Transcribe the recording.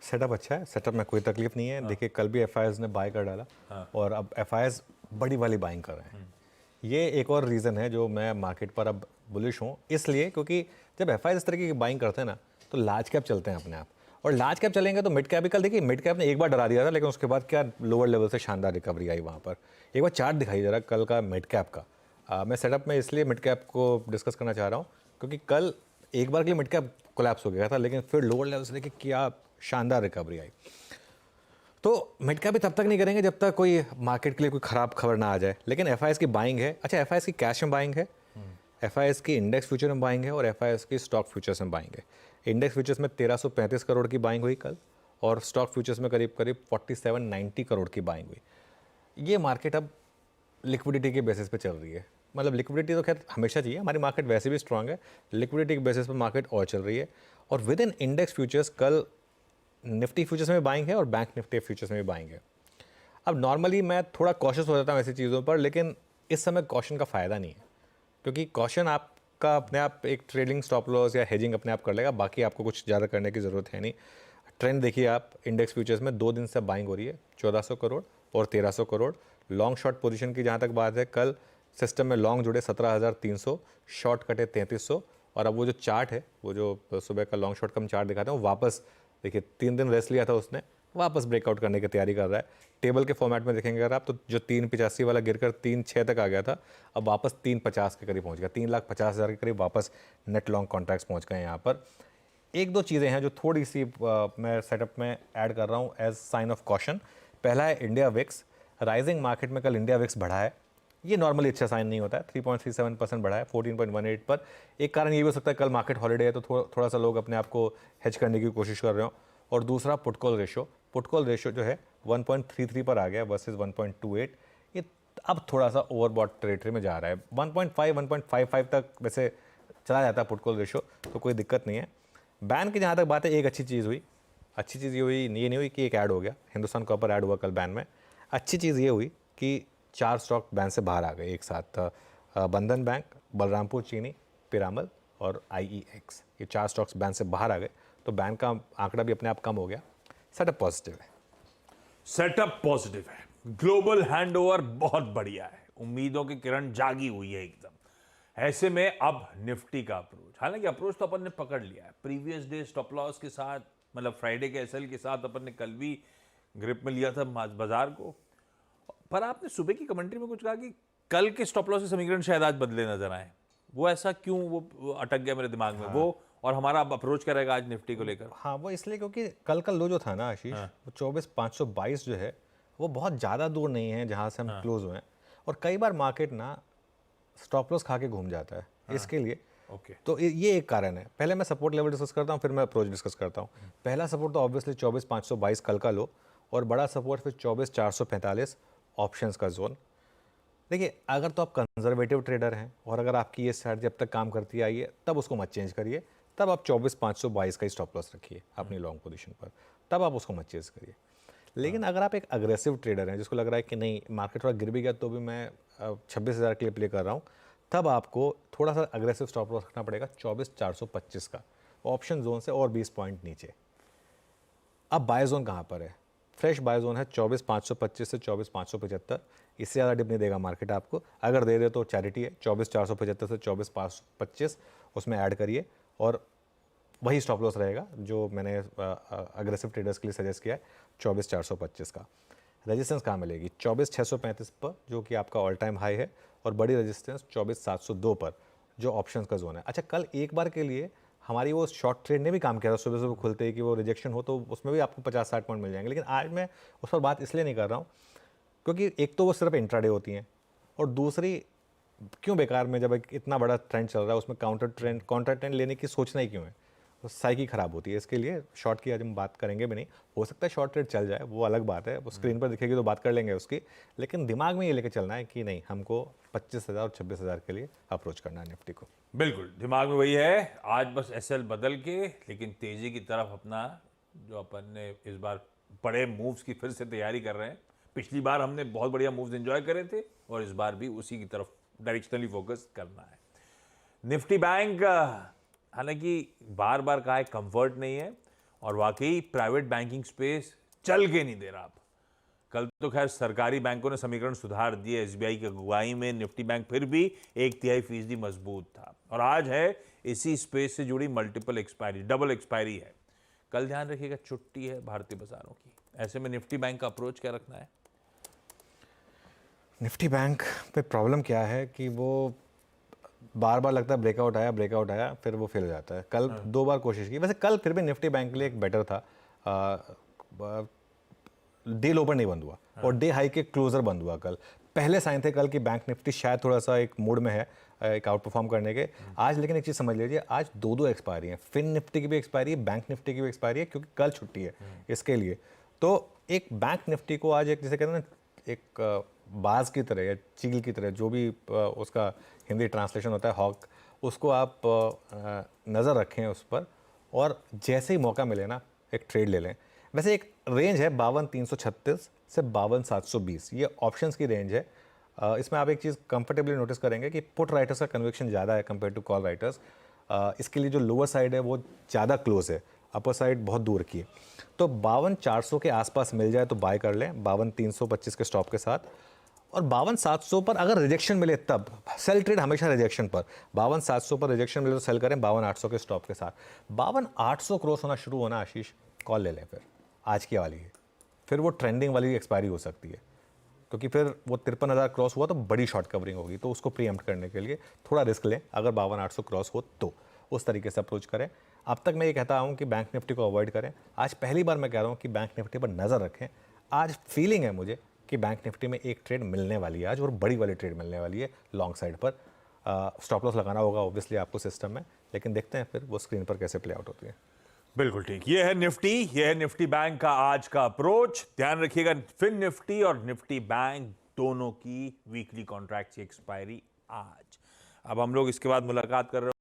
Setup अच्छा है, setup में कोई तकलीफ नहीं है। देखिए कल भी एफआईआईज ने बाय कर डाला और अब एफआईआईज बड़ी वाली बाइंग कर रहे हैं। ये एक और रीज़न है जो मैं मार्केट पर अब बुलिश हूँ, इसलिए क्योंकि जब एफआईआईज इस तरीके की बाइंग करते हैं ना तो लार्ज कैप चलते हैं अपने आप, और लार्ज कैप चलेंगे तो मिड कैप भी। कल देखिए मिड कैप ने एक बार डरा दिया था, लेकिन उसके बाद क्या लोअर लेवल से शानदार रिकवरी आई वहाँ पर। एक बार चार्ट दिखाई दे रहा कल का मिड कैप का। मैं सेटअप में इसलिए मिड कैप को डिस्कस करना चाह रहा हूँ क्योंकि कल एक बार के लिए मिड कैप कोलैप्स हो गया था, लेकिन फिर लोअर लेवल से देखिए क्या शानदार रिकवरी आई। तो मिड कैप भी तब तक नहीं करेंगे जब तक कोई मार्केट के लिए कोई ख़राब खबर ना आ जाए। लेकिन एफआईआईज की बाइंग है। अच्छा, एफआईआईज की कैश में बाइंग है, एफआईआईज की इंडेक्स फ्यूचर में बाइंग है और एफआईआईज की स्टॉक फ्यूचर्स में बाइंग है। इंडेक्स फ्यूचर्स में 1335 करोड़ की बाइंग हुई कल, और स्टॉक फ्यूचर्स में करीब करीब 4790 करोड़ की बाइंग हुई। ये मार्केट अब लिक्विडिटी के बेसिस पे चल रही है। मतलब लिक्विडिटी तो खैर हमेशा चाहिए, हमारी मार्केट वैसे भी स्ट्रांग है, लिक्विडिटी के बेसिस पे मार्केट और चल रही है। और विद इन इंडेक्स फ्यूचर्स कल निफ्टी फ्यूचर्स में बाइंग है और बैंक निफ्टी फ्यूचर्स में भी बाइंग है। अब नॉर्मली मैं थोड़ा कॉशियस हो जाता हूँ ऐसी चीज़ों पर, लेकिन इस समय कॉशन का फ़ायदा नहीं है, क्योंकि कॉशन आपका अपने आप एक ट्रेडिंग स्टॉप लॉस या हेजिंग अपने आप कर लेगा, बाकी आपको कुछ ज़्यादा करने की ज़रूरत है नहीं। ट्रेंड देखिए आप, इंडेक्स फ्यूचर्स में 2 दिन से बाइंग हो रही है, 1400 करोड़ और 1300 करोड़। लॉन्ग शॉर्ट पोजीशन की जहाँ तक बात है, कल सिस्टम में लॉन्ग जुड़े 17,300, शॉर्ट कटे 3300। और अब वो जो चार्ट है, वो जो सुबह का लॉन्ग शॉर्ट का हम चार्ट दिखाते हैं, वो वापस देखिए 3 दिन रेस्ट लिया था उसने, वापस ब्रेकआउट करने की तैयारी कर रहा है। टेबल के फॉर्मेट में देखेंगे अगर आप, तो जो 385 वाला गिरकर 3.6 तक आ गया था, अब वापस 3.50 के करीब पहुंच गया। 3,50,000 के करीब वापस नेट लॉन्ग कॉन्ट्रैक्ट्स पहुंच गए यहाँ पर। एक दो चीज़ें हैं जो थोड़ी सी मैं सेटअप में ऐड कर रहा हूँ एज साइन ऑफ कॉशन। पहला है इंडिया विक्स। राइजिंग मार्केट में कल इंडिया विक्स बढ़ा है, ये नॉर्मली अच्छा साइन नहीं होता है। 3.37% बढ़ा है 14.18 पर। एक कारण ये भी हो सकता है कल मार्केट हॉलीडे है, तो थोड़ा सा लोग अपने आप को हेज करने की कोशिश कर रहे हो। और दूसरा पुटकॉल रेशो जो है 1.33 पर आ गया वर्सेस 1.28। ये अब थोड़ा सा ओवरबॉट टेरिटरी में जा रहा है। 1.5 1.55 तक वैसे चला जाता है पुटकॉल रेशो, तो कोई दिक्कत नहीं है। बैन की जहाँ तक बात है, एक अच्छी चीज़ हुई। अच्छी चीज़ ये नहीं हुई कि एक ऐड हो गया, हिंदुस्तान कॉपर ऐड हुआ कल बैन में। अच्छी चीज़ ये हुई कि 4 स्टॉक बैन से बाहर आ गए एक साथ। बंधन बैंक, बलरामपुर चीनी, पिरामल और IEX, ये 4 स्टॉक्स बैन से बाहर आ गए, तो बैन का आंकड़ा भी अपने आप कम हो गया। सेटअप पॉजिटिव है। सेटअप पॉजिटिव है, ग्लोबल हैंडओवर बहुत बढ़िया है, उम्मीदों की किरण जागी हुई है एकदम। ऐसे में अब निफ्टी का अप्रोच, हालांकि अप्रोच तो अपन ने पकड़ लिया है प्रीवियस डे स्टॉप लॉस के साथ, मतलब फ्राइडे के एसएल के साथ अपन ने कल भी ग्रिप में लिया था बाजार को। पर आपने सुबह की कमेंट्री में कुछ कहा कि कल के स्टॉप लॉस के समीकरण शायद आज बदले नजर आए, वो ऐसा क्यों, वो अटक गया मेरे दिमाग में। वो और हमारा अब अप्रोच क्या रहेगा आज निफ्टी को लेकर? हाँ, वो इसलिए क्योंकि कल का लो जो था ना आशीष, वो 24,522 जो है, वो बहुत ज़्यादा दूर नहीं है जहाँ से हम क्लोज हुए हैं। और कई बार मार्केट ना स्टॉप लॉस खा के घूम जाता है, इसके लिए। ओके, तो ये एक कारण है। पहले मैं सपोर्ट लेवल डिस्कस करता हूँ, फिर मैं अप्रोच डिस्कस करता हूँ। पहला सपोर्ट तो ऑब्वियसली 24,522 कल का लो, और बड़ा सपोर्ट फिर 24,445 ऑप्शंस का जोन। देखिए, अगर तो आप कंजर्वेटिव ट्रेडर हैं और अगर आपकी ये स्ट्रैटेजी जब तक काम करती आई है, तब उसको मत चेंज करिए। तब आप 24,522 का ही स्टॉप लॉस रखिए अपनी लॉन्ग पोजीशन पर, तब आप उसको मत चेंज करिए। लेकिन अगर आप एक अग्रेसिव ट्रेडर हैं जिसको लग रहा है कि नहीं मार्केट थोड़ा गिर भी गया तो भी मैं 26,000 के लिए प्ले कर रहा हूँ, तब आपको थोड़ा सा अग्रेसिव स्टॉप लॉस रखना पड़ेगा 24,425 का, ऑप्शन जोन से और 20 पॉइंट नीचे। अब बाय जोन कहाँ पर है? फ्रेश बाय जोन है 24,525 से 24,575। इससे ज़्यादा डिप नहीं देगा मार्केट आपको। अगर दे दे तो चैरिटी है, 24,475 से 24,525 उसमें ऐड करिए, और वही स्टॉप लॉस रहेगा जो मैंने अग्रेसिव ट्रेडर्स के लिए सजेस्ट किया है, 24,425 का। रेजिस्टेंस कहाँ मिलेगी? 24,635 पर, जो कि आपका ऑल टाइम हाई है, और बड़ी रेजिस्टेंस 24,702 पर, जो ऑप्शंस का जोन है। अच्छा, कल एक बार के लिए हमारी वो शॉर्ट ट्रेड ने भी काम किया था सुबह सुबह खुलते ही कि वो रिजेक्शन हो तो उसमें भी आपको 50-60 पॉइंट मिल जाएंगे। लेकिन आज मैं उस पर बात इसलिए नहीं कर रहा हूँ क्योंकि एक तो वो सिर्फ इंट्राडे होती हैं, और दूसरी क्यों बेकार में, जब एक इतना बड़ा ट्रेंड चल रहा है उसमें काउंटर ट्रेंड लेने की सोचना ही क्यों है? तो साइकी खराब होती है। इसके लिए शॉर्ट की आज हम बात करेंगे भी नहीं। हो सकता है शॉर्ट ट्रेड चल जाए, वो अलग बात है, वो स्क्रीन पर दिखेगी तो बात कर लेंगे उसकी। लेकिन दिमाग में ये लेके चलना है कि नहीं, हमको 25,000 और 26,000 के लिए अप्रोच करना है निफ्टी को। बिल्कुल दिमाग में वही है। आज बस एसएल बदल के, लेकिन तेजी की तरफ अपना, जो अपन ने इस बार बड़े मूव्स की फिर से तैयारी कर रहे हैं। पिछली बार हमने बहुत बढ़िया मूव्स एंजॉय करे थे, और इस बार भी उसी की तरफ डायरेक्शनली फोकस करना है। निफ्टी बैंक हालांकि बार बार कहा है कंफर्ट नहीं है, और वाकई प्राइवेट बैंकिंग स्पेस चल के नहीं दे रहा अब। कल तो खैर सरकारी बैंकों ने समीकरण सुधार दिए, एसबीआई की अगुवाई में निफ्टी बैंक फिर भी 1/3% मजबूत था। और आज है इसी स्पेस से जुड़ी मल्टीपल एक्सपायरी, डबल एक्सपायरी है। कल ध्यान रखिएगा, छुट्टी है भारतीय बाजारों की। ऐसे में निफ्टी बैंक का अप्रोच क्या रखना है? निफ्टी बैंक पे प्रॉब्लम क्या है कि वो बार बार लगता है ब्रेकआउट आया फिर वो फेल हो जाता है। कल 2 बार कोशिश की, वैसे कल फिर भी निफ्टी बैंक के लिए एक बेटर था। डे लो पर नहीं बंद हुआ और डे हाई के क्लोजर बंद हुआ कल। पहले साइन थे कल कि बैंक निफ्टी शायद थोड़ा सा एक मूड में है एक आउट परफॉर्म करने के। आज लेकिन एक चीज़ समझ लीजिए, आज 2 एक्सपायरी हैं, फिन निफ्टी की भी एक्सपायरी है, बैंक निफ्टी की भी एक्सपायरी है, क्योंकि कल छुट्टी है इसके लिए। तो एक बैंक निफ्टी को आज एक, जैसे कहते हैं ना, एक बाज की तरह या चील की तरह, जो भी उसका हिंदी ट्रांसलेशन होता है, हॉक, उसको आप नज़र रखें उस पर, और जैसे ही मौका मिले ना एक ट्रेड ले लें। वैसे एक रेंज है 52,336 से 52,720, ये ऑप्शंस की रेंज है। इसमें आप एक चीज़ कंफर्टेबली नोटिस करेंगे कि पुट राइटर्स का कन्विक्शन ज़्यादा है कंपेयर टू कॉल राइटर्स। इसके लिए जो लोअर साइड है वो ज़्यादा क्लोज है, अपर साइड बहुत दूर की है। तो 52,400 के आसपास मिल जाए तो बाय कर लें 52,325 के स्टॉप के साथ। और 52,700 पर अगर रिजेक्शन मिले तब सेल ट्रेड, हमेशा रिजेक्शन पर। 52,700 पर रिजेक्शन मिले तो सेल करें 52,800 के स्टॉप के साथ। 52,800 क्रॉस होना शुरू होना आशीष, कॉल ले लें फिर आज की वाली है। फिर वो ट्रेंडिंग वाली एक्सपायरी हो सकती है, क्योंकि फिर वो 53,000 क्रॉस हुआ तो बड़ी शॉर्ट कवरिंग होगी, तो उसको प्रीएम्प्ट करने के लिए थोड़ा रिस्क लें। अगर 52,800 क्रॉस हो तो उस तरीके से अप्रोच करें। अब तक मैं ये कहता हूँ कि बैंक निफ्टी को अवॉइड करें। आज पहली बार मैं कह रहा हूँ कि बैंक निफ्टी पर नज़र रखें। आज फीलिंग है मुझे कि बैंक निफ्टी में एक ट्रेड मिलने वाली है आज, और बड़ी वाली ट्रेड मिलने वाली है लॉन्ग साइड पर। स्टॉप लॉस लगाना होगा ऑब्वियसली आपको सिस्टम में, लेकिन देखते हैं फिर वो स्क्रीन पर कैसे प्ले आउट होती है। बिल्कुल ठीक, ये है निफ्टी, ये है निफ्टी बैंक का आज का अप्रोच। ध्यान रखिएगा, फिन निफ्टी और निफ्टी बैंक दोनों की वीकली कॉन्ट्रैक्ट की एक्सपायरी आज। अब हम लोग इसके बाद मुलाकात कर रहे हैं